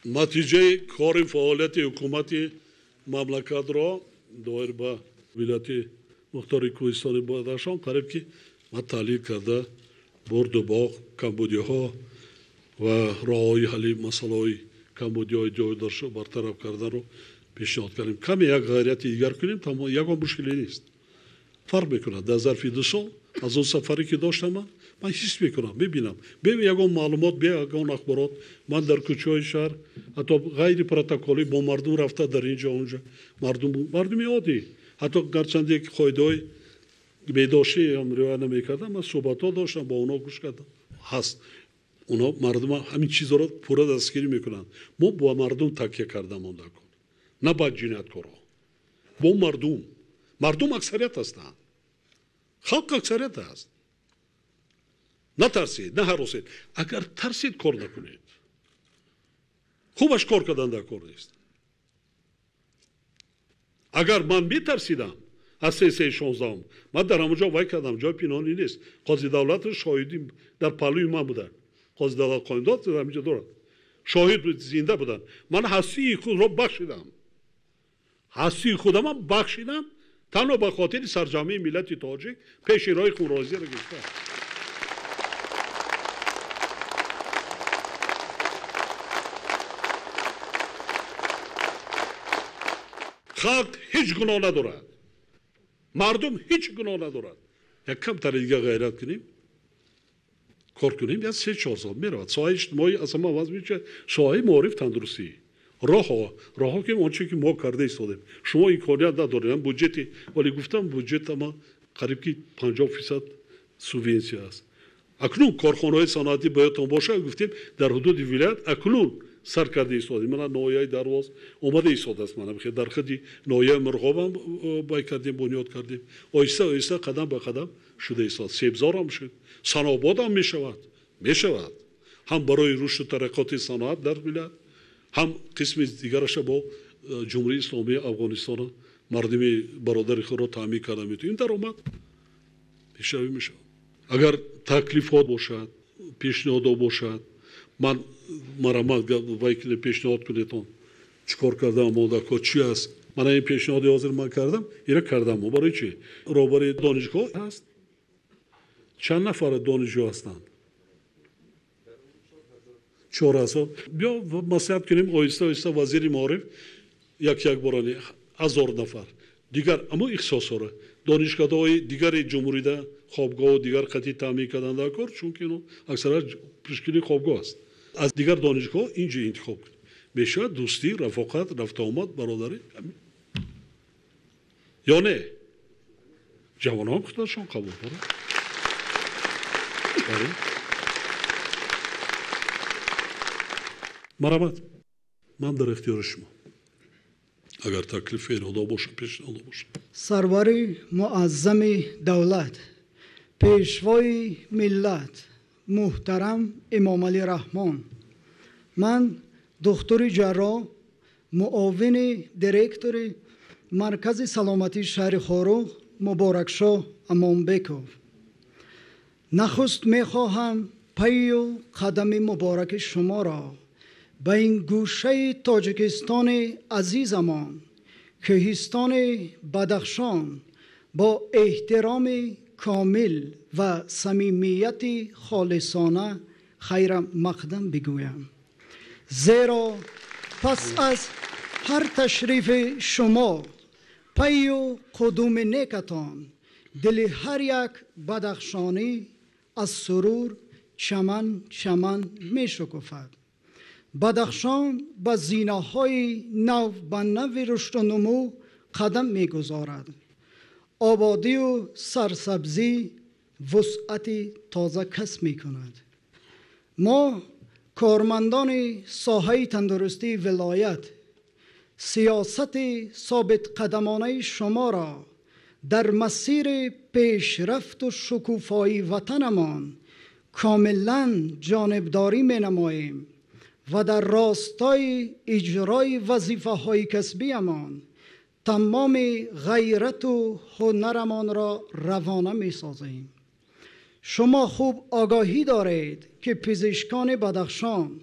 نتیجه کار فعالیت حکومت مملکت را دایر به ولایت مختار کوهستان بدخشان قریب که ما تحلیل کرده برد و باغ کمبودی‌ها و راه‌های حل مسائل کمبودی‌های جایدار برطرف کردن رو پیشنهاد کردیم. کمی یک غیرت دیگر کنیم تا یکم مشکلی نیست. فرق میکنه. در ظرف 2 سال از اون سفری که داشتم من حس میکنم، ببینم یکم معلومات، یکم اخبارات. من در کوچه‌های شهر حتی غیر پروتکلی با مردم رفته در اینجا اونجا مردم عادی، حتی گرچند یک قاعده‌ای بیداشتی هم رعایت نمی‌کردم، من صحبت‌ها داشتم با اونا گوش کردم. هست اونا مردم همین چیزا رو پورا دستگیری میکنن. ما با مردم تکیه کردم اون دکان، نه با جنایتکارا، با مردم اکثریت هستند، خلق اکثریت هست. نترسید، نه هراسید. اگر ترسید کار نکنید. خوبش کار کردن در کار نیست. اگر من میترسیدم از 316 من در همونجا وای کردم، جای پنهانی نیست. قاضی دولت شاهدی در پلوی من بودن، قاضی دولت قایمداد در همینجا دارن، شاهد زنده بودن. من هستی خود را بخشیدم، هستی خودم بخشیدم تنها به خاطر سرجامی ملت تاجیک پیش رای خونرازی را گرفتم. خلق هیچ گناه ندارد، مردم هیچ گناه ندارد. یک کم تر دیگه غیرت کنیم، کار کنیم، یا 3-4 سال میرود. ساحه اجتماعی اصلا ما وضع میشه، ساحه معارف تندرستی، راه که آنچه که ما کرده ایستادیم. شما امکانیت ندارید بودجتی، ولی گفتم بودجت ما قریب که 50% سوبسیدی است. اکنون کارخانه‌های صنعتی باید باشه، گفتیم در حدود ولایت اکنون سر کرده ایستادیم. من نایه درواز اومده ایستاده است. من بخیر در خدی نایه مرغاب هم بای کردیم، بنیاد کردیم. آیسته آیسته قدم به قدم شده ایستاد. سبزار هم شد، صنعت هم میشود هم برای رشد و ترقیات صنعت در ولایت، هم قسم دیگرش با جمهوری اسلامی افغانستان مردم برادر خود را تامین کرده میتونیم درآمد پیشروی میشه. اگر تکلیفات باشد، پیشنهاد باشد، من مرامت وایکل پیشنهاد کنیتون چیکار کردم، مادر چی است، من این پیشنهاد حاضر من کردم، اینا کردم. برای چی؟ روبروی دانشگاه هست. چند نفر دانشجو هستند؟ 4,000. بیا مصلحت کنیم آیسته آیسته وزیر معارف یک بارانه 1000 نفر دیگر اما اختصاص دانشگاه‌های دیگر جمهوری ده خوابگاه و دیگر قطعی تامین کردن در کار، چون که اینو اکثرا پشکلی خوابگاه است. از دیگر دانشگاه اینجا انتخاب کنیم. میشه دوستی، رفاقت، رفت آمد، برادری. یا نه جوانان خودشون قبول کنن. مرحمت، من در اختیار شما. اگر تکلیف اراده باشه پیشنهاد باشه. سرور معظم دولت، پیشوای ملت محترم امام علی رحمان، من دکتر جراح معاون دیرکتور مرکز سلامتی شهر خاروخ مبارکشاه امامبکوف، نخست میخواهم پی و قدم مبارک شما را به این گوشه تاجیکستان عزیزمان کوهستان بدخشان با احترام کامل و صمیمیت خالصانه خیر مقدم بگویم. زیرا پس از هر تشریف شما پی و قدوم نیکتان دل هر یک بدخشانی از سرور چمن می شکفد. بدخشان به زینه‌های نو به نو رشد و نمو قدم می گذارد. آبادی و سرسبزی وسعت تازه کسب می کند. ما کارمندان ساحه تندرستی ولایت سیاست ثابت قدمانه شما را در مسیر پیشرفت و شکوفایی وطنمان کاملا جانبداری می نماییم و در راستای اجرای وظیفه های کسبی امان تمام غیرت و هنرمان را روانه می سازیم. شما خوب آگاهی دارید که پزشکان بدخشان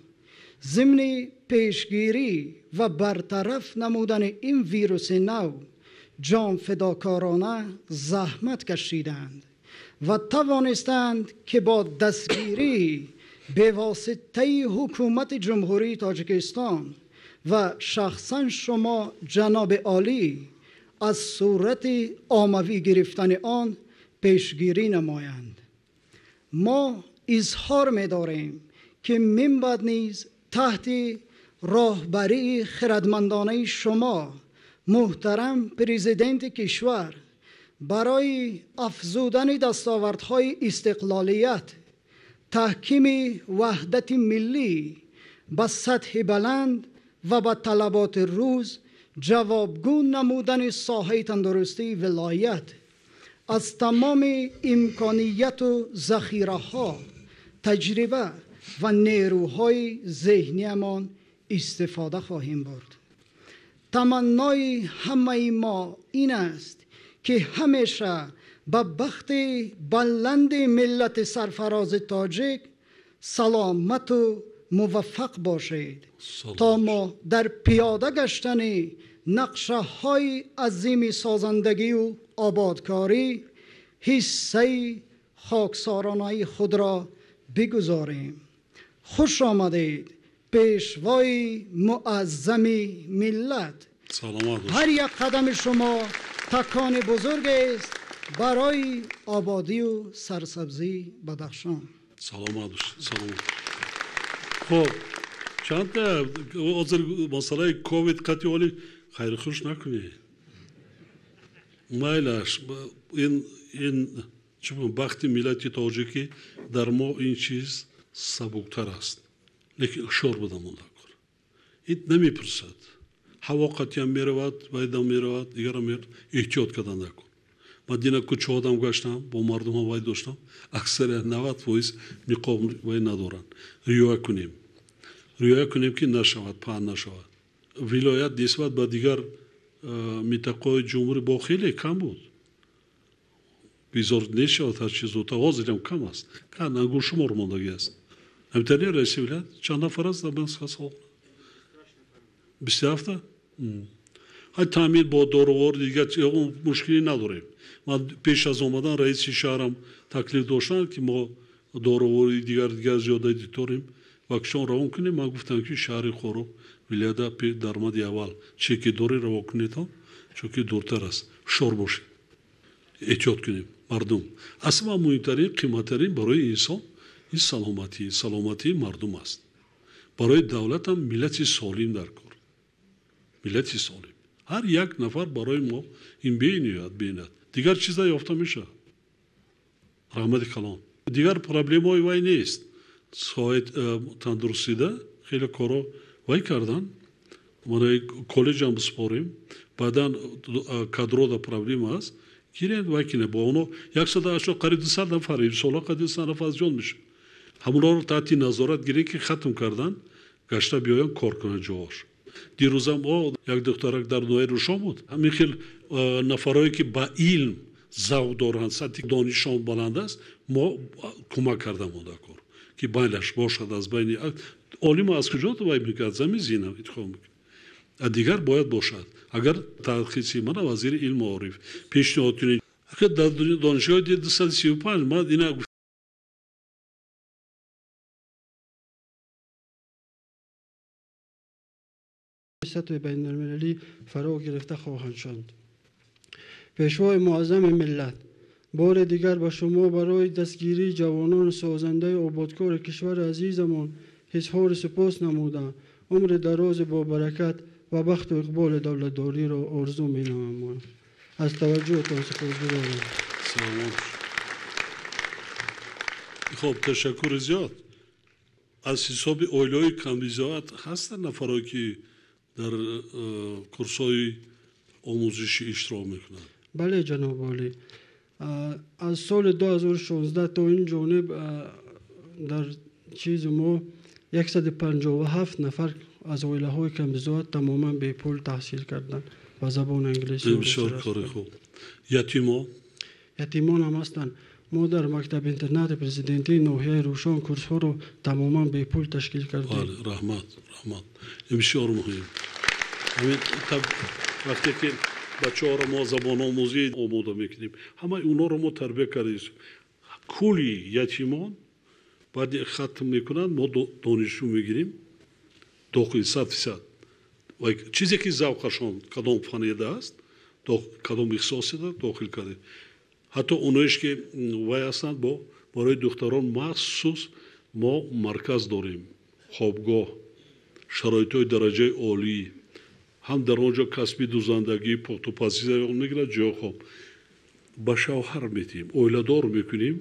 ضمن پیشگیری و برطرف نمودن این ویروس نو جان فداکارانه زحمت کشیدند و توانستند که با دستگیری به واسطه حکومت جمهوری تاجیکستان و شخصا شما جناب عالی از صورت آموی گرفتن آن پیشگیری نمایند. ما اظهار می‌داریم که من بعد نیز تحت راهبری خردمندانه شما محترم پرزیدنت کشور برای افزودن دستاوردهای استقلالیت، تحکیم وحدت ملی به سطح بلند و به طلبات روز جوابگو نمودن ساحه تندرستی ولایت، از تمام امکانیت و ذخیره‌ها، تجربه و نیروهای ذهنیمان استفاده خواهیم برد. تمنای همه ما این است که همیشه به بخت بلند ملت سرفراز تاجیک سلامت و موفق باشید تا ما در پیاده گشتن نقشه های عظیم سازندگی و آبادکاری حصه خاکسارانه خود را بگذاریم. خوش آمدید پیشوای معظم ملت. هر یک قدم شما تکان بزرگ است برای آبادی و سرسبزی بدخشان. سلامت خب چند تا مسئله کووید قطعی ولی خیر خوش نکنی مایلش این چون وقتی ملت تاجیکی در ما این چیز سبکتر است لیکن شور بدم اون نکن این نمیپرسد هوا قطعی هم میرود وایدم میرود دیگر هم احتیاط کردن نکن من دینا کچه آدم گشتم با مردم هم وای داشتم اکثر 90% نقاب وای ندارن رعایت کنیم که نشود پهن نشود ولایت نسبت به دیگر منطقه‌های جمهوری با خیلی کم بود بیزار نشود هر چیز و تغازی هم کم است که انگور شمار ماندگی است همینطوری رئیس ولایت چند نفر است در بنسخ 27 های تعمیر با داروار دیگر اون مشکلی نداریم من پیش از اومدن رئیس شهرم تکلیف داشتن که ما دارواری دیگر زیاده داریم واکشن روان کنیم من گفتم که شهر خورو ولایت درآمد اول چکی داری روان کنید چون که دورتر است شور باشید احتیاط کنیم مردم اصلا مهمترین قیمتترین برای انسان این سلامتی مردم است برای دولت هم ملت سالم در کار ملت سالم هر یک نفر برای ما این بیند دیگر چیزا یافته میشه رحمت کلان دیگر پرابلم های وای نیست سایت تندرستی خیلی کارا وای کردن ما کالج هم بسپاریم بعدا کادر دا پرابلم است گیرند وای کنه با اونو 180 قریب 200 نفر این سالا قد 100 نفر از جان میشه همونا رو تحت نظارت گیری که ختم کردن گشته بیاین کار کنن جاش دیروزم یک دخترک در نوای روشن بود همین خیلی نفرایی که با علم ذوق دارند سطح دانششان بلند است ما کمک کردم اون کار که بینش باشد از بین عالم از کجا تو وای میکرد زمین زینه انتخاب میکرد دیگر باید باشد اگر ترخیصی من وزیر علم و عارف پیشنهاد کنید اگر در دانشگاه 235 ما اینا سطح بین المللی فرا گرفته خواهند شد. پیشوای معظم ملت بار دیگر به شما برای دستگیری جوانان سازنده آبادکار کشور عزیزمان اظهار سپاس نموده عمر دراز با برکت و بخت و اقبال دولتداری را آرزو می‌نمایم. از توجهتان سپاسگزارم. خب تشکر زیاد از حساب اویلوی کاندیدات هستن نفرایی که در کورس‌های آموزشی اشتراک میکنند. بله جناب عالی از سال 2016 تا این جانب در چیز ما 157 نفر از اویله‌های کاندیدات تماما به پول تحصیل کردند و زبان انگلیسی بسیار کار خوب یتیمان هم هستند ما در مکتب اینترنت پرزیدنتی ناحیه روشان کورس ها رو تماما به پول تشکیل کردیم. رحمت این بسیار مهم. همین وقتی که بچه ها رو ما زبان آموزی آموده میکنیم همه اونا رو ما تربیت کردیم. کلی یتیمان بعد ختم میکنن ما دانشجو میگیریم داخل 100%. و چیزی که ذوقشون کدام فنیده است کدام اختصاصی دارد داخل کرده. حتی اونایش که وای هستند برای دختران مخصوص ما مرکز داریم، خوابگاه، شرایط‌های درجه عالی، هم در آنجا کسبی دوزندگی پختوپزی میگیرد جا خوب با شوهر میتیم اویله‌دار میکنیم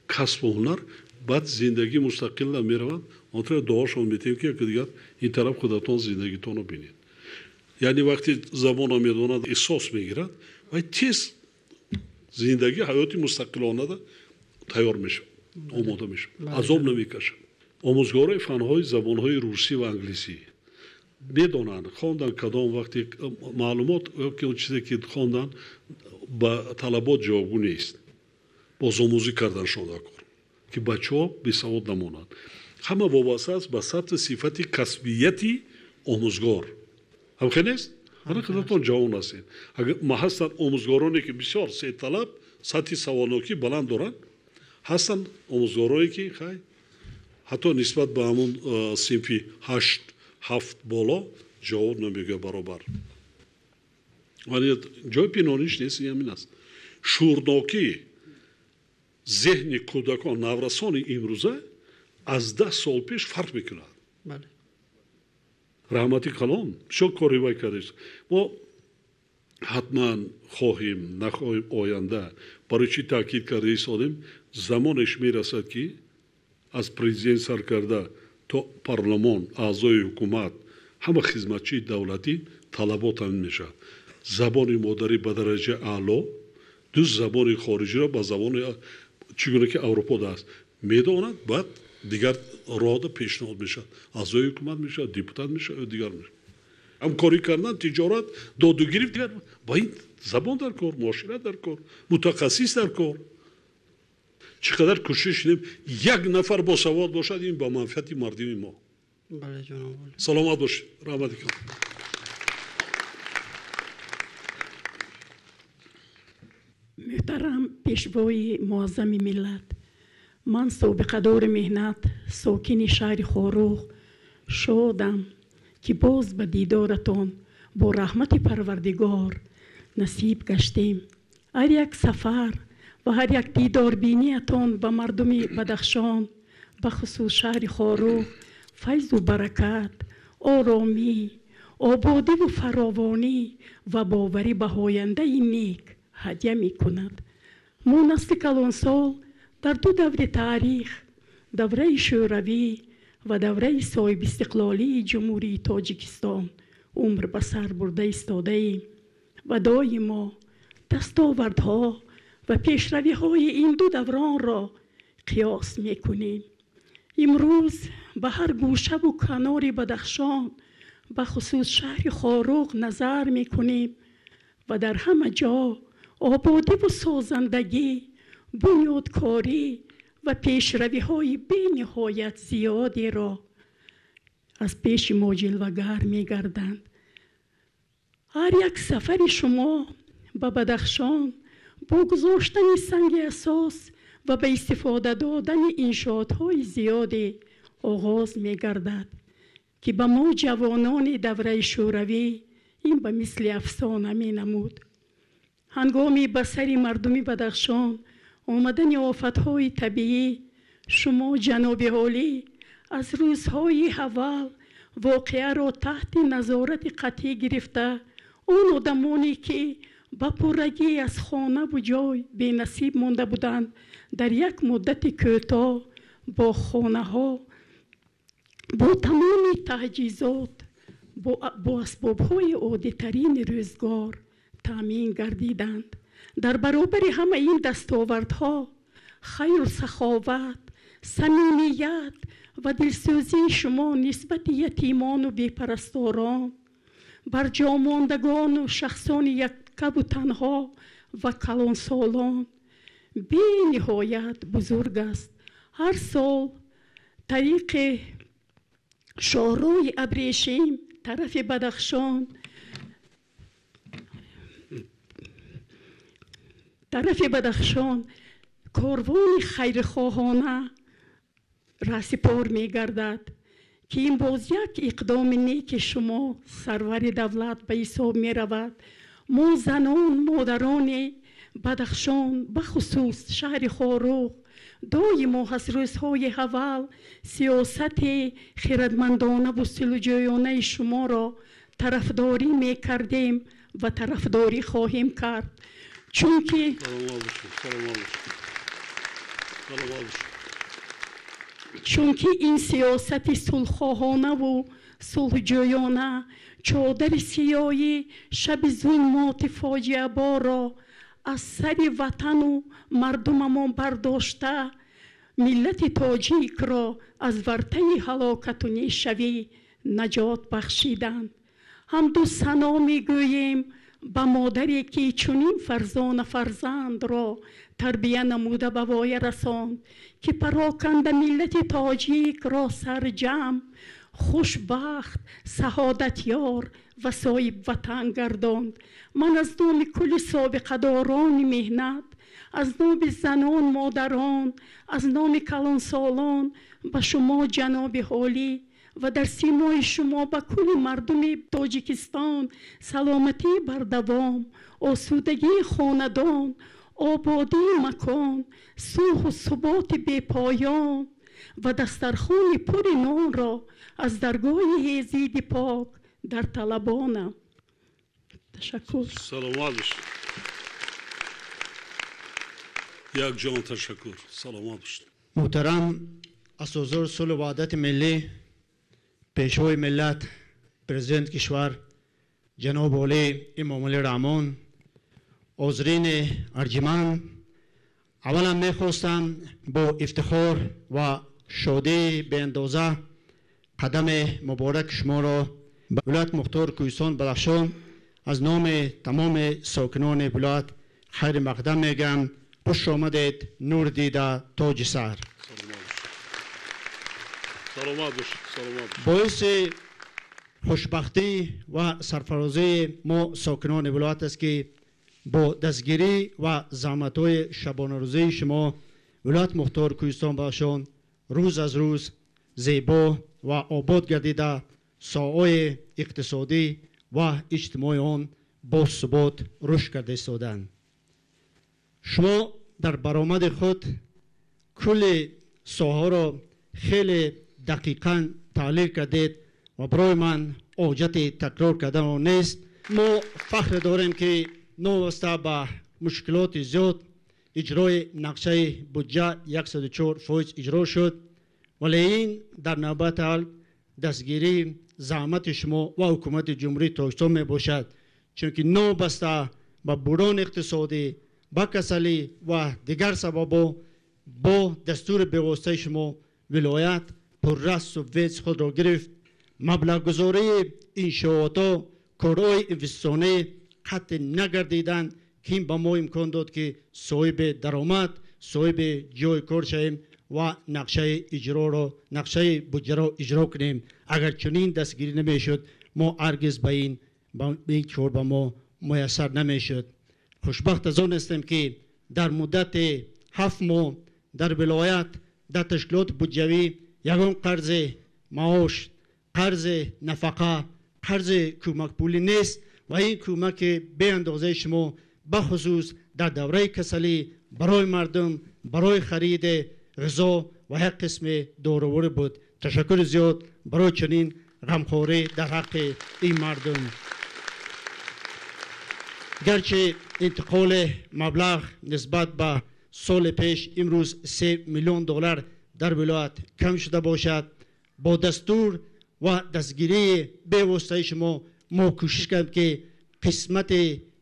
کسب و هنر بعد زندگی مستقل میروند آنطور دعاشون میتیم که دیگر این طرف خودتون زندگیتون رو بینید. یعنی وقتی زبان میدوند احساس میگیرد و تیز زندگی حیاتی مستقلانه ده تیار میشه آماده میشه عذاب نمیکشه. آموزگارای فنهای زبانهای روسی و انگلیسی میدونن خواندن کدام وقتی معلومات که اون چیزی که خواندن با طلبات جوابگو نیست باز آموزی کردنشون کار که بچه ها بی سواد نمونند. همه وابسته است به سطح صفت کسبیتی آموزگار هم خیلی نیست؟ هر خودتون جوان هستید. اگر ما هستن آموزگارانی که بسیار سه طلب سطح سوالناکی بلند دارن هستن آموزگارایی که خیلی حتی نسبت به همون صنفی 8-7 بالا جواب نمیگه برابر. ولی جای پنهانیش نیست همین است. شورناکی ذهن کودکان نورسان امروزه از 10 سال پیش فرق میکنه. بله. رحمتی کلام شو کاری وای کردیست. ما حتما خواهیم نخواهیم آینده برای چی تاکید کرده ایستادیم زمانش میرسد که از پرزیدنت سرکرده تا پارلمان اعضای حکومت همه خدمتچی دولتی طلبات هم میشه زبان مادری به درجه اعلا دو زبان خارجی را با زبان چگونه که اروپا دست میداند بعد دیگر راه پیشنهاد میشه اعضای حکومت میشه دیپوتات میشه و دیگر میشه همکاری کردن تجارت دادگیری دیگر با این زبان در کار معاشرت در کار متخصص در کار چقدر کوشش کنیم یک نفر با سواد باشد این با منفعت مردم ما. بله جناب. سلامت باشید. رحمت کنید. محترم پیشوای معظم ملت من سابقه دار مهنت ساکن شهر خاروق شادم که باز به دیدارتان با رحمت پروردگار نصیب گشتیم. هر یک سفر و هر یک دیدار بینیتان به مردم بدخشان به خصوص شهر خاروق فیض و برکت آرامی آبادی و فراوانی و باوری به آینده نیک هدیه می کند. ما نسل کلان سال در دو دوره تاریخ دوره شوروی و دوره صاحب استقلالی جمهوری تاجیکستان عمر به سر برده ایستاده ایم و دائما دستاوردها و پیشروی‌های این دو دوران را قیاس می‌کنیم. امروز به هر گوشه و کنار بدخشان به خصوص شهر خاروق نظر می‌کنیم و در همه جا آبادی و سازندگی، بنیادکاری و پیشروی‌های بی‌نهایت زیادی را از پیش ما جلوه‌گر می‌گردند. هر یک سفر شما به بدخشان با گذاشتن سنگ اساس و به استفاده دادن انشاءات‌های زیادی آغاز می‌گردد که به ما جوانان دوره شوروی این به مثل افسانه می‌نمود. هنگامی به سر مردم بدخشان آمدن آفت‌های طبیعی شما جناب عالی از روزهای اول واقعه را تحت نظارت قطعی گرفته اون آدمانی که با پرگی از خانه و جای بی نصیب مانده بودند در یک مدت کوتاه با خانه ها با تمام تجهیزات با اسباب های عادی ترین روزگار تامین گردیدند. در برابر همه این دستاوردها خیر و سخاوت، صمیمیت و دلسوزی شما نسبت یتیمان و بیپرستاران، برجاماندگان و شخصان یکه و تنها و کلانسالان بی نهایت بزرگ است. هر سال طریق شهرهای ابریشم طرف بدخشان کاروان خیرخواهانه رسپار می گردد که این باز یک اقدام نیک شما سرور دولت به حساب می رود. ما زنان مادران بدخشان بخصوص شهر خاروق دائما از روزهای اول سیاست خردمندانه و سلوجویانه شما را طرفداری می کردیم و طرفداری خواهیم کرد، چونکه این سیاست صلح‌خواهانه و صلح‌جویانه چادر سیاهی شب ظلمات فاجعه بار را از سر وطن و مردممان برداشته ملت تاجیک را از ورطه هلاکت و نیشوی نجات بخشیدند. حمد و ثنا میگوییم به مادری که چنین فرزند را تربیه نموده به وای رساند که پراکنده ملت تاجیک را سرجم خوشبخت سعادت یار و صاحب وطن گرداند. من از نام کل سابقه داران مهنت، از نام زنان مادران، از نام کلان سالان به شما جناب حالی و در سیمای شما به کل مردم تاجیکستان سلامتی بر دوام، آسودگی خاندان، آبادی مکان، صلح و ثبات بی پایان و دسترخوان پر نان را از درگاه یزید پاک در طلبانم. تشکر. سلامت باشید. یک جان تشکر. سلامت باشید. محترم اساسدار صلح و وحدت ملی، پیشوای ملت، پرزیدنت کشور جناب علی امام علی رحمان، حاضرین ارجمند، اولا میخواستم با افتخار و شادی به اندازه قدم مبارک شما را به ولایت مختار کوهستان بدخشان از نام تمام ساکنان ولایت خیر مقدم میگم. خوش آمدید، نور دیده، تاج سر. سلامت باشید. باعث خوشبختی و سرفرازی ما ساکنان ولایت است که با دستگیری و زحمت‌های شبانه روزی شما ولایت مختار کوهستان بدخشان روز از روز زیبا و آباد گردیده، ساحه‌های اقتصادی و اجتماعی آن با ثبات رشد کرده ایستادند. شما در برآمد خود کل ساحه را خیلی دقیقاً تحلیل کردید و برای من حاجت تکرار کردن نیست. ما فخر داریم که نوسته به مشکلات زیاد اجرای نقشه بودجه 104% اجرا شد، ولی این در نوبت حال دستگیری زحمت شما و حکومت جمهوری تاجیکستان می باشد، چون که نوبسته به بحران اقتصادی، با کسلی و دیگر سببا با دستور بی‌واسطه شما ولایت پر رأس و ویز خود را گرفت. مبلغ گذاری انشاءات کارهای انوستیسیونی قطع نگردیدند که این به ما امکان داد که صاحب درآمد، صاحب جای کار شویم و نقشه بودجه را اجرا کنیم. اگر چنین دستگیری نمیشد ما هرگز به این کار به ما میسر نمیشد. خوشبخت از آن هستیم که در مدت 7 ماه در ولایت در تشکیلات بودجوی یگان قرض معاش، قرض نفقه، قرض کمک پولی نیست و این کمک به اندازه شما بخصوص در دوره کسلی برای مردم، برای خرید غذا و یک قسم داروی بود. تشکر زیاد برای چنین غمخواری در حق این مردم. گرچه انتقال مبلغ نسبت به سال پیش امروز 3 میلیون دلار در ولایت کم شده باشد، با دستور و دستگیری به واسطه شما ما کوشش کردیم که قسمت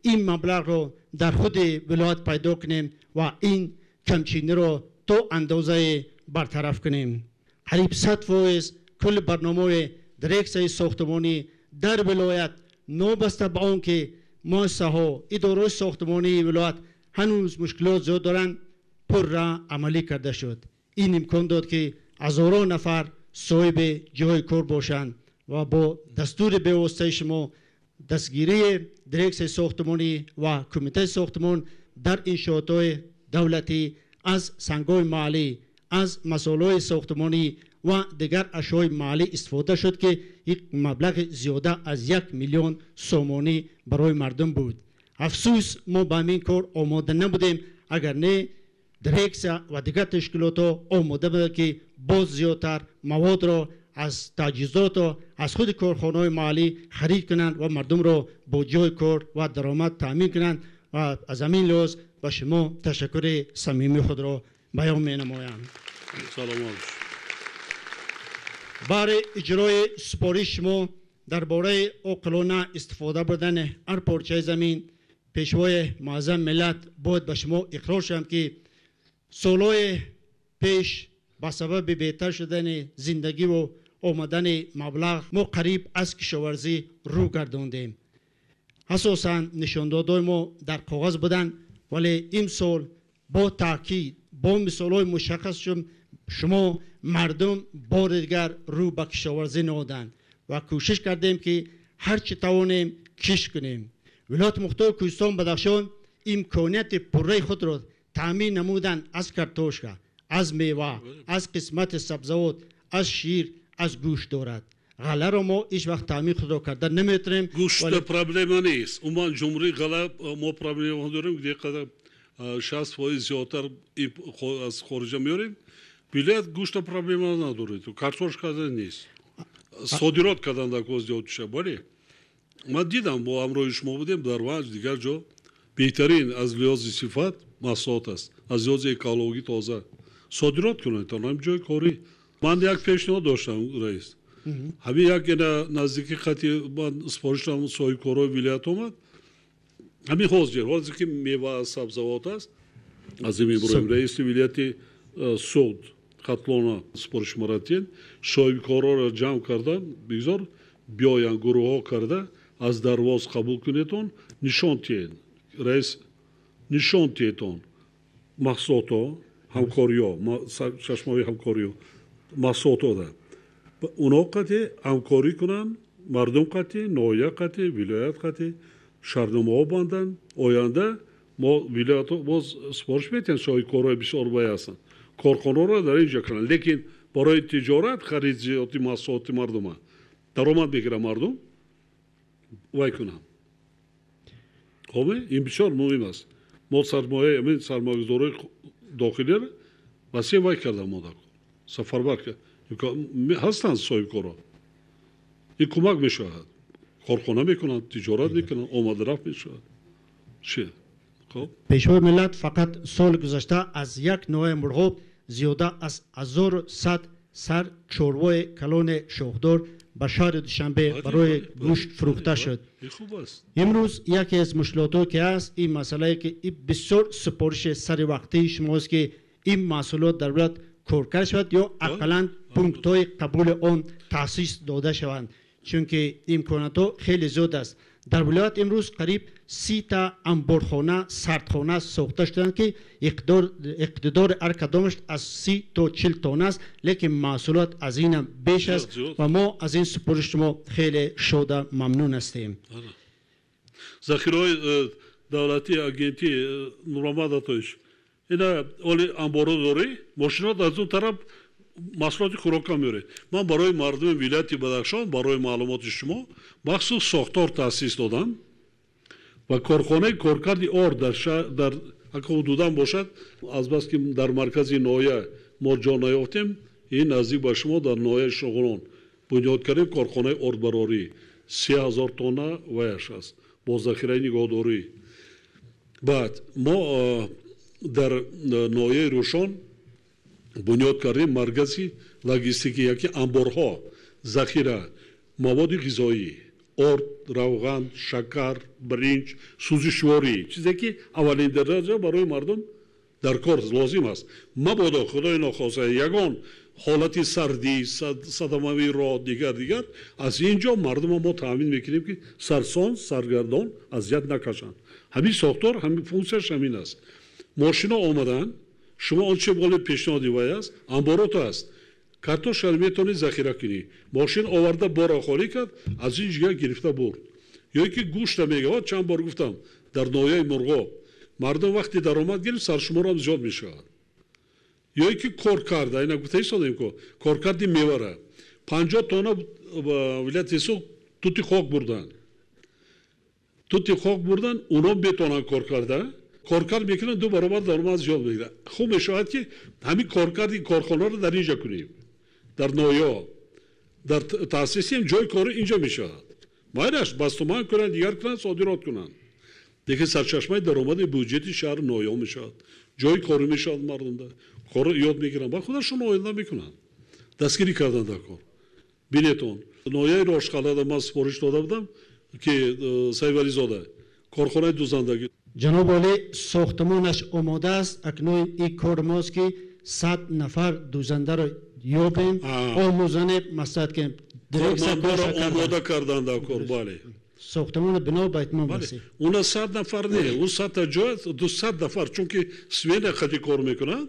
این مبلغ را در خود ولایت پیدا کنیم و این کمچینی را تا اندازه برطرف کنیم. قریب 100% کل برنامه درکسای ساختمانی در ولایت نوبسته به آن که مؤسسه‌ها اداره ساختمانی ولایت هنوز مشکلات زیاد دارند، پر را عملی کرده شد. این امکان داد که هزاران نفر صاحب جای کار باشند و با دستور بیواسطه شما دستگیری دیرکس ساختمانی و کمیته ساختمان در انشاءات دولتی از سنگ‌های محلی، از مسائل ساختمانی و دیگر اشیاء محلی استفاده شد که یک مبلغ زیاده از 1 میلیون سومانی برای مردم بود. افسوس ما به این کار آماده نبودیم، اگر نه دیرکس و دیگر تشکیلات آماده بود که باز زیادتر مواد را از تجهیزات و از خود کارخانه‌های محلی خرید کنند و مردم را با جای کار و درآمد تامین کنند و از همین لحاظ به شما تشکر صمیمی خود را بیان می‌نمایم. سلام علیکم. برای اجرای سپارش شما درباره عاقلانه استفاده بردن هر پارچه زمین، پیشوای معظم ملت باید به شما اقرار شم که سالهای پیش با سبب بهتر شدن زندگی و آمدن مبلغ ما قریب از کشاورزی رو گرداندیم. اساساً نشاندادهای ما در کاغذ بودن، ولی این سال با تاکید با مثالهای مشخص شما مردم بار دیگر رو به کشاورزی نهادند و کوشش کردیم که هر چی توانیم کش کنیم. ولایت مختار کوهستان بدخشان امکانیت پره خود را تامین نمودن از کارتوشکا، از میوه، از قسمت سبزیجات، از شیر، از گوشت دارد. غله را ما هیچ وقت تامین خود را کرده نمیتونیم. گوشت پرابلم نیست. اما جمهوری غله ما پرابلم داریم که قدر 60% زیادتر از خارج میاریم. ولایت گوشت پرابلم نداره. تو کارتوشکا نیست. صادرات کردن در کوز زیاد شه. ولی ما دیدم با همراه شما بودیم در وجه دیگر جا بهترین از لحاظ صفت محصولات است، از لحاظ اکولوژی تازه صادرات کنید تا نام جای کاری. من یک پیشنهاد داشتم رئیس، همین یک نزدیکی خطی من سپارش دادم صاحب کارهای ولایت اومد، همین حوضی که میوه سبزیجات است، از این میبریم رئیس ولایت سود خطلانه سپارش مراتین صاحب کارها را جمع کردن، بگذار بیاین گروه ها کرده از درواز قبول کنیتون نشان تین رئیس نشان تیتون محصولات ها همکاری ها چشمای همکاری ها محصولات ها ده اونا قطعی همکاری کنن مردم قطعی نایه قطعی ولایت قطعی شهرنامه ها بندن آینده ما ولایت ها باز سپارش میتین شای کارهای بسیار بایی هستن کارخانه را در اینجا کنن لیکن برای تجارت خرید زیادی محصولات مردم ها درآمد بگیره مردم وای کنم. خب این بسیار مهم است. ما سرمایه‌گذاری داخلی را وسیع وای کردم ما در سفربر که هستند صاحب کارا. این کمک میشود. کارخانه میکنند، تجارت میکنند، آمد رفت میشود. چه؟ خب پیشوای ملت فقط سال گذشته از یک نوع مرغاب زیاده از 1100 سر چوروای کلان شاخدار به شهر دوشنبه برای گوشت فروخته شد. امروز یکی از مشکلاتی که است این مسئله که این بسیار سپارش سر وقتی شماست که این محصولات در ولایت کار شود یا اقلاً پونکت‌های قبول آن تأسیس داده شوند، چون که امکانات خیلی زیاد است. در ولایت امروز قریب 30 تا انبارخانه سردخانه ساخته شدند که اقتدار هر کدامش از 30 تا 40 تن است، لیکن محصولات از این هم بیش است و ما از این سپارش شما خیلی شاده ممنون هستیم. ذخیره دولتی اگنتی نورآمداتش اینا اولی انبارو داری ماشینات از اون طرف محصولات خوراک میاره. من برای مردم ولایت بدخشان برای معلومات شما مخصوص ساختار تأسیس دادم و کارخانه کارکردی آر در حدودا باشد از بس که در مرکز نایه ما جا نیافتیم این نزدیک به شما در نایه شغلان بنیاد کردیم کارخانه آردبراری 30,000 تن ویش است با ذخیره نگهداری. بعد ما در نایه روشن بنیاد کردیم مرکزی لوجستیکی یکی انبارها ذخیره مواد غذایی آرد، روغن، شکر، برنج، سوزشواری چیزی که اولین درجه برای مردم در کار لازم است. مبادا خدای نخواسته یگان حالتی سردی صدمه را دیگر از اینجا مردم ما تامین میکنیم که سرسان سرگردان اذیت نکشند. همین ساختار همین فونکسیونش همین است. ماشینا آمدن شما آنچه بالا پیشنهادی وای است انبارات است کارتوش میتونی ذخیره کنی ماشین آورده بارا خالی کرد از این جگه گرفته برد یا که گوشت میگه چند بار گفتم در نویای مرغا مردم وقتی درآمد گرفت سرشمار هم زیاد میشه یا که کار کرده اینا گفته ایستادیم که کار کردی میوره 50 تonna ولایت سو توتی خاک بردن اونا بتونن کار کرده کارکرد میکنن دو برابر درآمد زیاد میگیره خوب میشود که همین کارکردی کارخانه رو در اینجا کنیم در نویا در تاسیسی هم جای کار اینجا میشود مایرش بستومان کنن دیگر کنن صادرات کنن دیگه سرچشمه درآمد بودجه شهر نویا میشود جای کاری میشود مردم ده کار یاد میگیرن با خودشون آینده میکنن دستگیری کردن در کار بینیتون نویای روشخاله ما سپارش داده بودم که سایوری زاده کارخانه دوزندگی جناب عالی ساختمانش آماده است اکنون این کار ماست که 100 نفر دوزنده را یابیم آموزنه مصد که کارمندان را آماده کردن در کار بله ساختمان بنا به اتمام رسید اونا 100 نفر نه اون 100 تا جای 200 نفر چون که سوین خطی کار میکنن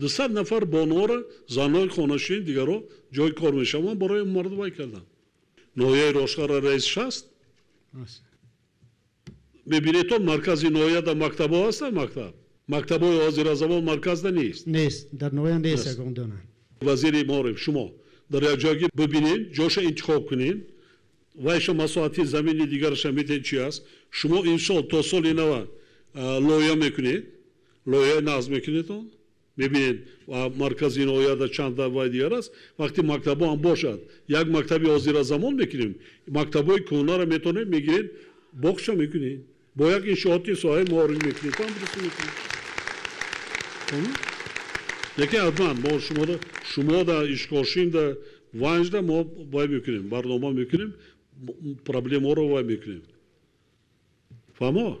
200 نفر بانوار زنای خانشین دیگر رو جای کار میشوند برای مردم وای کردن نویای روشخانه رئیس شست میبینید تو مرکزی نویا در مکتب ها هست مکتب های وزیراعظم مرکز نیست در نویا نیست گندانه وزیر معارف شما در یک جایی ببینید جاش انتخاب کنین وایش مساحتی زمینی دیگرش میتونید چی است شما این سال تا سال نو لویا میکنید لویا نظم میکنید تو میبینید مرکزی نویا در چند وای دیگر است وقتی مکتب ها هم باشد یک مکتبی وزیراعظم میکنیم مکتب های کهنه را میتونید میگیرید بخش میکنید با یک انشاءاتی سایه معارض میکنید هم برسه میکنید یکی ادوان ما شما در اشکاشین در وانج در ما وای میکنیم برنامه میکنیم پرابلم ها رو وای میکنیم فهمه؟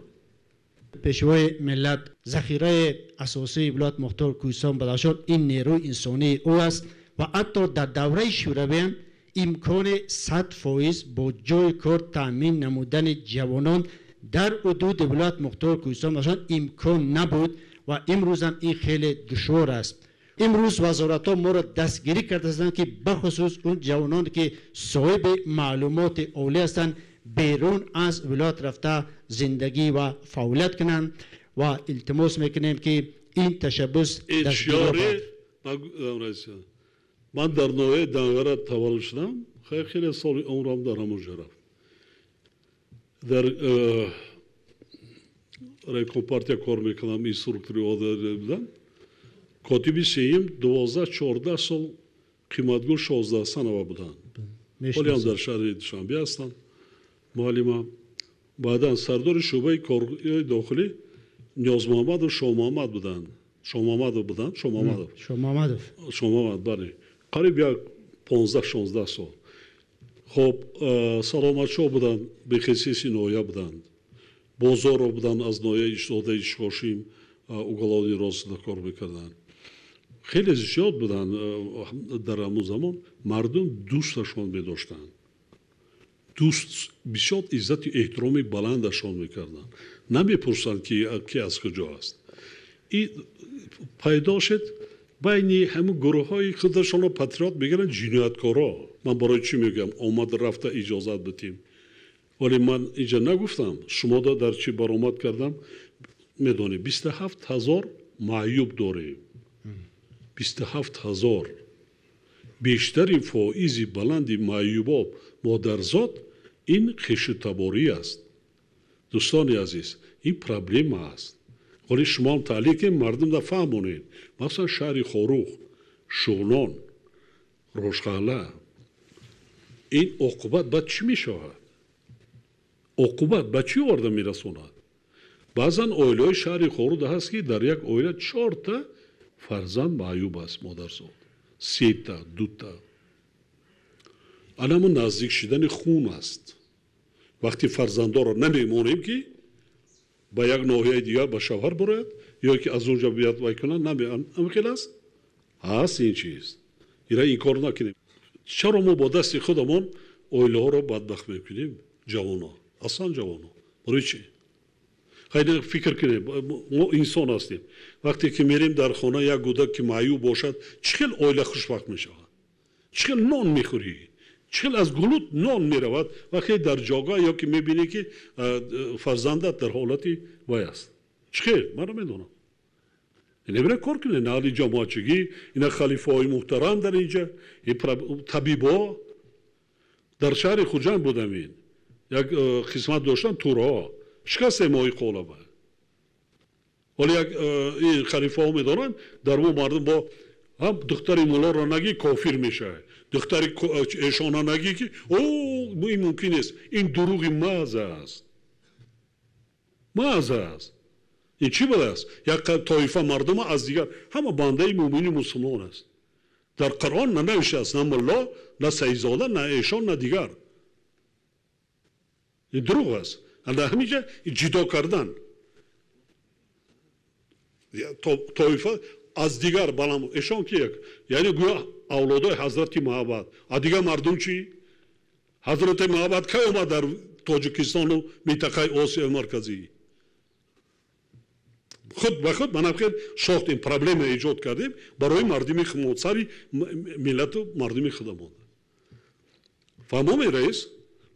پیشوای ملت ذخیره اساسی ولایت مختار کوهستان بدخشان این نیروی انسانی او است و حتی در دوره شوروی امکان 100% با جای کار تامین نمودن جوانان در حدود ولایت مختار کوهستان بدخشان امکان نبود و امروز هم این خیلی دشوار است امروز وزارت ها ما را دستگیری کرده هستند که بخصوص اون جوانان که صاحب معلومات عالی هستند بیرون از ولایت رفته زندگی و فعالیت کنند و التماس میکنیم که این تشبس اشاره من در نوع دنگره تولد شدم خیلی سال عمرم در همونجا رفت در ریکون پارتیا کار میکنم اینستروکتوری آدر بودم کاتبی سیم 12-14 سال قیمتگو 16 سنه بودن ولی هم در شهر دوشنبه هستن معلم بعدا سردار شعبه کار داخلی نیاز محمد و شاه محمد بودن شاه محمد بله قریب یک 15-16 سال خب سلامت شاه بودن به خصیصی نویا بودن بازار رو بودن از نویا اشتاده اشکاشیم اوگلانی راست کار میکردن خیلی زیاد بودن در همون زمان مردم دوستشون می‌داشتن دوست بسیار عزت و احترامی بلندشون میکردن نمیپرسند که کی از کجا است این پیدا شد بین همون گروه های خودشون رو پاتریوت میگن جنایتکارا من برای چی میگم آمد رفته اجازت بدیم ولی من اینجا نگفتم شما در چی برآمد کردم میدونی 27,000 معیوب داریم 27,000 بیشترین فائزی بلندی معیوبا مادرزاد این خشتباری است دوستان عزیز این پرابلم است ولی شما هم تعلیق مردم در فهمونید مثلا شهر خاروخ شغلان روشخاله این عقوبت باید چی می شود عقوبت باید چی ورده می رسوند بعضا اویلای شهر خاروخ هست که در یک اویله 4 تا فرزند معیوب است مادرزاد 3 تا 2 تا الان نزدیک شدن خون است وقتی فرزندان را نمیمونیم که با یک نوعی دیگر با شوهر برد یا که از اونجا بیاد وای کنن نمیخیل است هست این چیز این کار نکنیم چرا ما با دست خودمون اویله ها را بدبخت میکنیم جوانا اصلا جوانا برای چی خیلی فکر کنیم ما انسان هستیم وقتی که میریم در خانه یک کودک که معیوب باشد چقدر اویله خوشبخت میشه چقدر نان میخوری چقدر از گلوت نان میرود وقتی در جاگاه یا که میبینی که فرزندت در حالتی وای است چقدر من رو میدونم این برای کار کنه نالی جماعتچگی اینا خلیفه های محترم در اینجا طبیبا در شهر خوجند بودم این یک خدمت داشتن تورها شکست ماهی قولبه ولی یک این خلیفه ها میدارن در اون مردم با هم دختری مولا را نگی کافر میشه دختری ایشان نگی که او این ممکن است این دروغی محض است این چی بوده است یک طایفه مردم از دیگر همه بنده مومن مسلمان است در قرآن ننوشته است نه ملا نه سیدزاده نه ایشان نه دیگر این دروغ است در همینجا جدا کردن طایفه از دیگر بالام ایشان کی یک یعنی گویا اولادای حضرت محمد دیگر مردم چی حضرت محمد کی اومد در تاجیکستان و منطقه آسیا مرکزی خود به خود من خیلی ساختیم پرابلم ایجاد کردیم برای مردمی خدمتسری ملت و مردمی خدمات فهمومی رئیس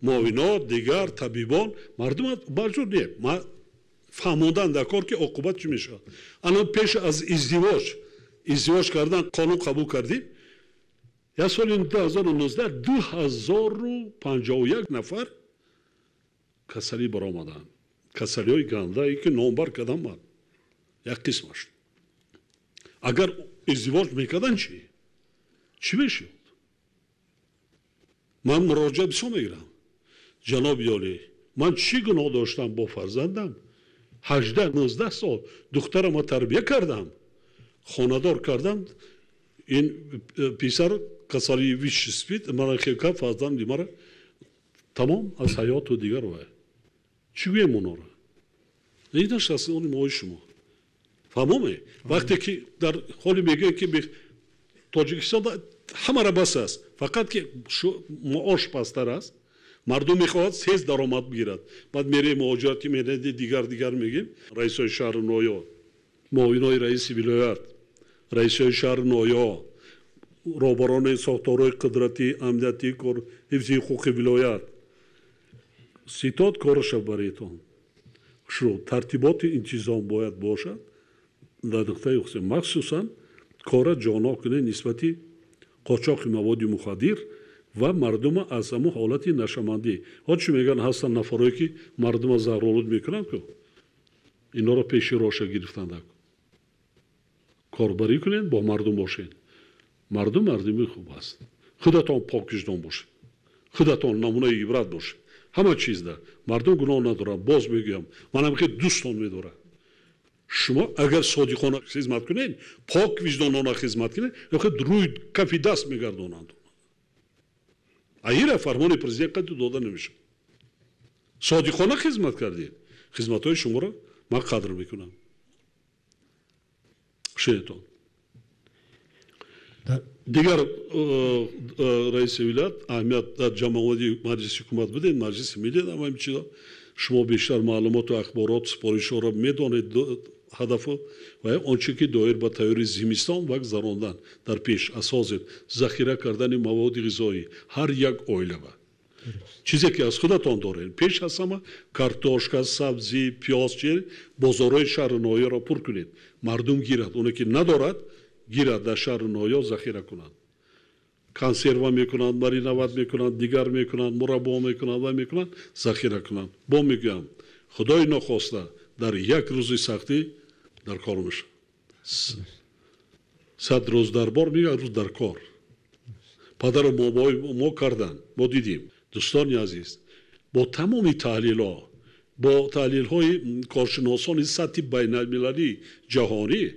معاونات دیگر طبیبان مردم برجور نیم ما فهموندن در کار که عقوبت چی میشه الان پیش از ازدواج کردن قانون قبول کردیم یک سال 2019 2051 نفر کسری برآمدن کسری های گنده ای که نامبر کردن من یک قسمش اگر ازدواج میکردن چی میشد من مراجعه بسیار میگیرم جناب یالی من چی گناه داشتم با فرزندم 18-19 سال دخترم تربیه کردم خاندار کردم این پیسر کسری ویش سپید من خیلی فرزند دیماره تمام از حیات و دیگر وای چی گویم اونا را این نشسته اونی ماهای شما فهمومه وقتی که در حالی میگه که تاجیکستان همه را بس است فقط که معاش پستر است مردم میخواهد سیز درآمد بگیرد بعد میره مهاجرتی میره دیگر میگیم رئیس های شهر نویا معاونای رئیس ولایت رئیس های شهر نویا رهبران ساختارهای قدرتی امنیتی حفظ حقوق ولایت ستاد کارش برایتان شو ترتیبات انتظام باید باشد در نقطه خصوص مخصوصا کار جانا کنه نسبتی قاچاق مواد مخدر و مردم از همون حالت نشمندی ها چی میگن هستن نفرایی که مردم زهرآلود میکنن که اینا را پیش راشه گرفتن کاربری کنین با مردم باشین مردمی خوب است خودتان پاک وجدان باشین خودتان نمونه عبرت باشین همه چیز ده مردم گناه نداره باز میگم منم که دوستان میداره شما اگر صادقانه خدمت کنین پاک وجدانانه خدمت کنین روی کفی دست میگردونند ایره فرمان پرزیدنت قد داده نمیشه صادقانه خدمت کردید خدمت های شما را من قدر میکنم شیطان دیگر رئیس ولایت اهمیت در جمعآوری مجلس حکومت بدین مجلس ملی هم همین چیزا شما بیشتر معلومات و اخبارات سپارش را میدانید هدف و آنچه که دایر به تیاری زمستان وقت گذراندن در پیش اساس ذخیره کردن مواد غذایی هر یک عائله چیزی که از خودتان دارین پیش از همه کارتوشکا سبزی پیاز چیز بازارهای شهر نویا را پر کنید مردم گیرد اونی که ندارد گیرد در شهر نویا ذخیره کنند کنسرو میکنند مرینواد میکنند دیگر میکنند مربا میکنند و میکنند ذخیره کنند با میگم خدای نخواسته در یک روز سختی در کار میشه 100 روز در بار میگه روز در کار پدر ما کردن ما دیدیم دوستان عزیز با تمامی تحلیل ها با تحلیل های کارشناسان سطح بین المللی جهانی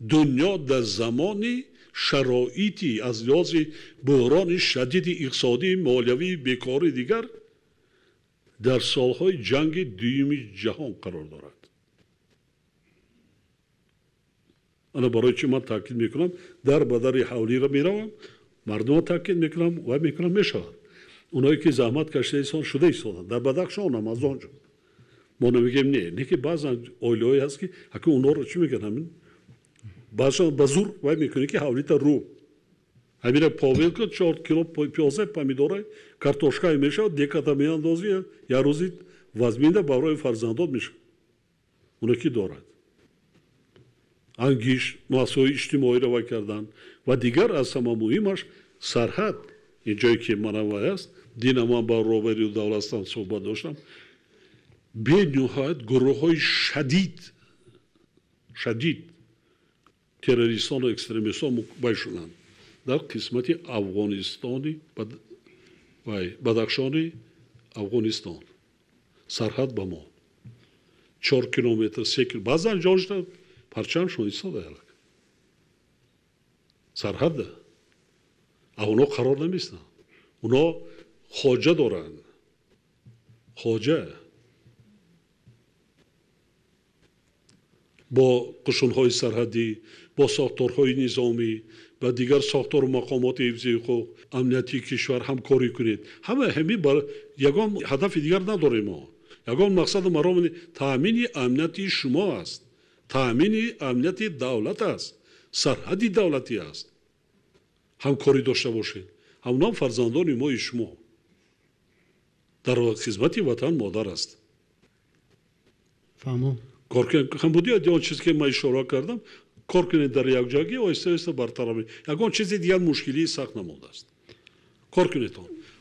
دنیا در زمان شرایطی از لحاظ بحران شدید اقتصادی مالیوی بیکاری دیگر در سالهای جنگ دوم جهان قرار دارد انا برای چی من تاکید میکنم در بدر حولی را میروم مردم تاکید میکنم و میکنم میشود اونایی که زحمت کشیده ایستان شده ایستادن در بدخشان هم از آنجا ما نمیگیم نه که بعضا اویلایی هست که حتی اونا رو چی میگن همین بعضا بزور وای میکنی که حوالیت رو همین پاویل که 4 کیلو پیازه پامیدوره کارتوشکای میشه دیکاتا میاندازی یا روزی وزمینده برای فرزندات میشه اونا کی دارد انگیش مسائل اجتماعی رو کردن و دیگر از همه مهمش سرحد اینجایی که منوع است دین من با روبری و دولستان صحبت داشتم به نهایت گروه های شدید تروریستان و اکستریمیستان بایشونند در قسمت افغانستانی بدخشانی افغانستان سرحد با ما 4 کیلومتر 3 کیلومتر بعضا جاشته پرچمشون ایستاده سرحده اونا قرار نمیستن اونا خواجه دارن خواجه با قشونهای سرحدی با ساختارهای نظامی و دیگر ساختار و مقامات حفظی حقوق امنیتی کشور همکاری کنید همین یگان هدف دیگر نداریم ما یگان مقصد ما تامین امنیتی شما است تامین امنیتی دولت است سرحدی دولتی است همکاری داشته باشید همون فرزندان ما شما در خدمت وطن مادر است فهمو کار بودی آن چیزی که من اشاره کردم کار کنید در یک جایی آیسته آیسته برطرف یگان چیز دیگر مشکلی سخت نموده است کار کنید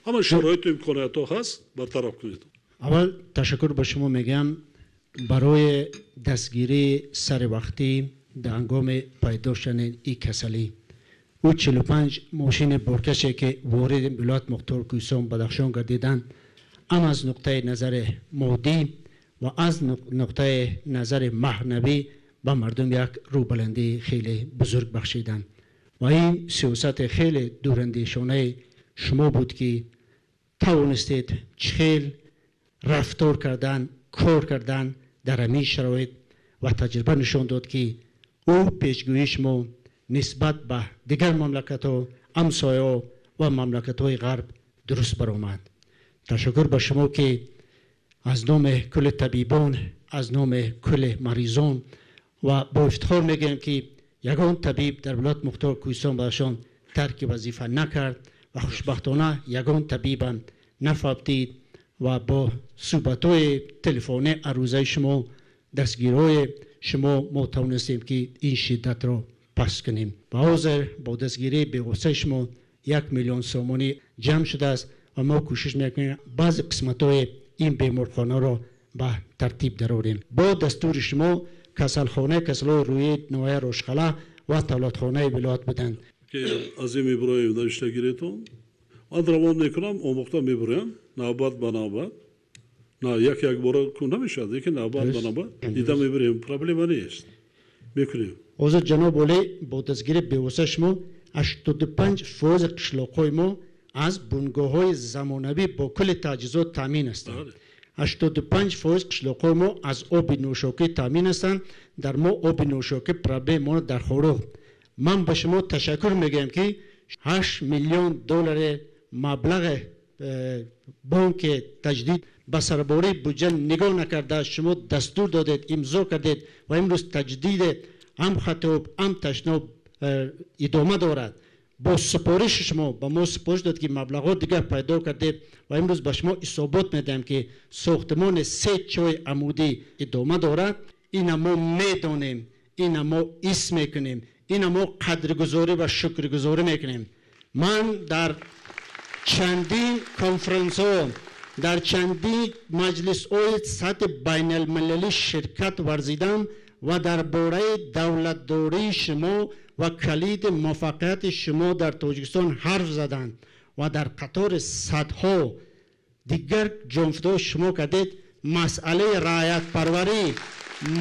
همه شرایط و امکانات هست برطرف کنید اول تشکر به شما میگم برای دستگیری سر وقتی در هنگام پیدا شدن این کسلی او 45 ماشین بارکشی که وارد ولایت مختار کوهستان بدخشان گردیدند هم از نقطه نظر مادی و از نقطه نظر معنوی به مردم یک روبلندی خیلی بزرگ بخشیدند و این سیاست خیلی دوراندیشانه شما بود که توانستید چخیل رفتار کردن کار کردن در همین شرایط و تجربه نشان داد که او پیشگویی شما نسبت به دیگر مملکت‌ها همسایه‌ها و مملکت‌های غرب درست برآمد. تشکر به شما که از نام کل طبیبان از نام کل مریضان و با افتخار میگم که یگان طبیب در ولایت مختار کوهستان بدخشان ترک وظیفه نکرد و خوشبختانه یگان طبیبم نفهمید و با صحبت‌های تلفنی عروضه شما دستگیرهای شما ما توانستیم که این شدت را پس کنیم و حاضر با دستگیری به واسطه شما 1 میلیون سومانی جمع شده است و ما کوشش میکنیم بعض قسمت‌های این بیمارخانه را به ترتیب درآوریم با دستور شما کسلخانه کسلای روی نوای روشخلا و تولدخانه ولایت بدن که از این میبرایم نوشتگیریتون من روان میکنم آموخته میبرایم نوبت به نوبت نه یک بار که نمیشد یکی نوبت به نوبت دیده میبریم پرابلم نیست میکنیم حضرت جناب علی با دستگیری به واسطه شما 85% قشلاق‌های ما از بنگاه‌های زمانوی با کل تجهیزات تامین هستند 85% قشلاق‌های ما از آب نوشاکی تامین هستند در ما آب نوشاکی پرابلم ما در خورو من به شما تشکر میگم که 8 میلیون دلار مبلغ بانک تجدید به سرباری بودجه نگاه نکرده شما دستور دادید امضا کردید و امروز تجدید هم خطاب هم تشناب ادامه دارد با سپارش شما با ما سپارش داد که مبلغات دیگر پیدا کردید و امروز به شما اثبات میدم که ساختمان 3 چای عمودی ادامه دارد این ما میدانیم این ما اسم میکنیم این ما قدرگزاری و شکرگزاری میکنیم من در چندین کنفرانس ها در چندین مجلس های سطح بین المللی شرکت ورزیدم و درباره دولتداری شما و کلید موفقیت شما در تاجیکستان حرف زدند و در قطار صدها دیگر جانفدا شما کردید مسئله رعایت پروری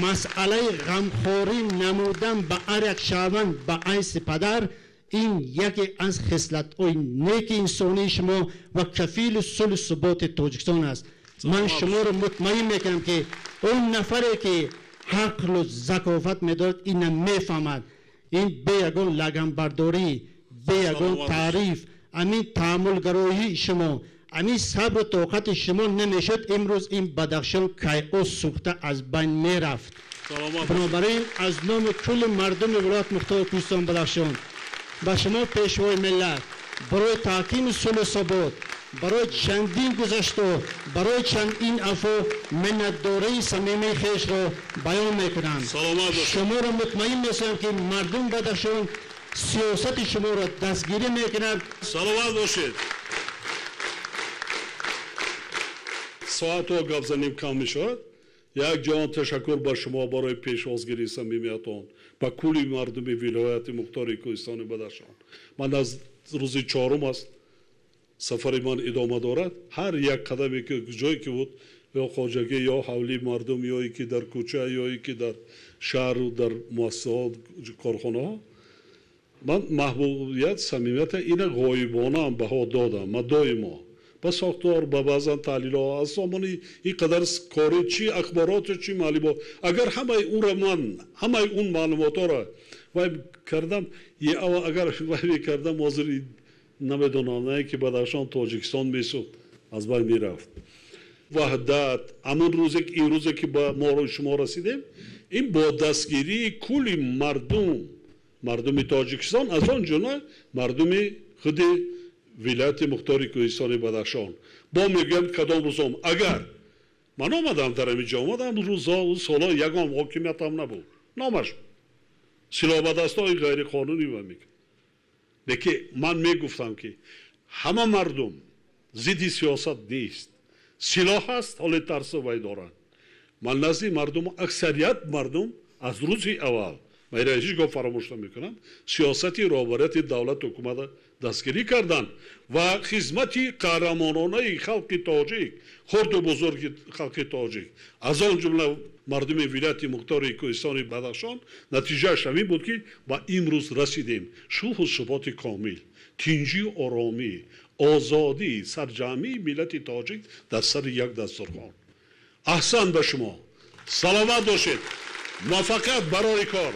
مسئله غمخوری نمودن به هر یک شهروند به حیث پدر این یکی از خصلت‌های نیک انسانی شما و کفیل صلح و ثبات تاجیکستان است من شما رو مطمئن میکنم که اون نفری که عقل و ذکاوت میدارد این میفهمد این به یگان لگن برداری به یگان تعریف همین تعامل گرایی شما امی صبر و طاقت شما نمیشد امروز این بدخشان کیاس سوخته از بین میرفت. بنابراین از نام کل مردم ولایت مختار کوهستان بدخشان به شما پیشوای ملت برای تحکیم صلح و ثبات، برای چندین گذشته، برای چندین عفو منتداری صمیمی خویش را بیان میکنم. شما را مطمئن میسازم که مردم بدخشان سیاست شما را دستگیری میکنند. سلامت باشید. ساعت ها گپ زنیم کم میشود. یک جان تشکر با شما برای پیش‌آزگیری صمیمیتان با کلی مردم ولایت مختار کوهستان بدخشان. من از روز چهارم است سفر من ادامه دارد. هر یک قدمی که جایی که بود یا خواجگی یا حولی مردم یا یکی در کوچه یا یکی در شهر و در مؤسسات کارخانه ها، من محبوبیت صمیمیت این غایبانه هم بها دادم. من دائما با ساختار با بعضا تحلیل ها از زمانی این قدر کاری چی اخبارات چی معلومات اگر همه اون را من همه اون معلومات را وای کردم یا اگر وای کردم حاضر نمیدونم نه که بدخشان تاجیکستان میسود از بین میرفت. وحدت همون روزی که این روزی که با ما رو شما رسیدیم این با دستگیری کلی مردم تاجیکستان از آن جمله مردم خود ولایت مختار کوهستان بدخشان با میگم کدام روزام اگر من آمدم در اینجا آمدم روزا و سالا یگام حاکمیت هم نبود نامش سلاح به دستای غیر قانونی و میگم دیگه من میگفتم که همه مردم ضد سیاست نیست سلاح هست حال ترس وای دارن. من نزدی مردم اکثریت مردم از روز اول من را هیچ گاه فراموش نمیکنم سیاستی رهبریت دولت حکومت دستگیری کردن و خدمتی قهرمانانه خلق تاجیک خرد و بزرگ خلق تاجیک از آن جمله مردم ولایت مختار کوهستان بدخشان نتیجه همین بود که با امروز رسیدیم شوخ و ثبات کامل تنجی و آرامی آزادی سرجمی ملت تاجیک در سر یک دسترخوان. احسان به شما. سلامت باشید. موفقیت برای کار.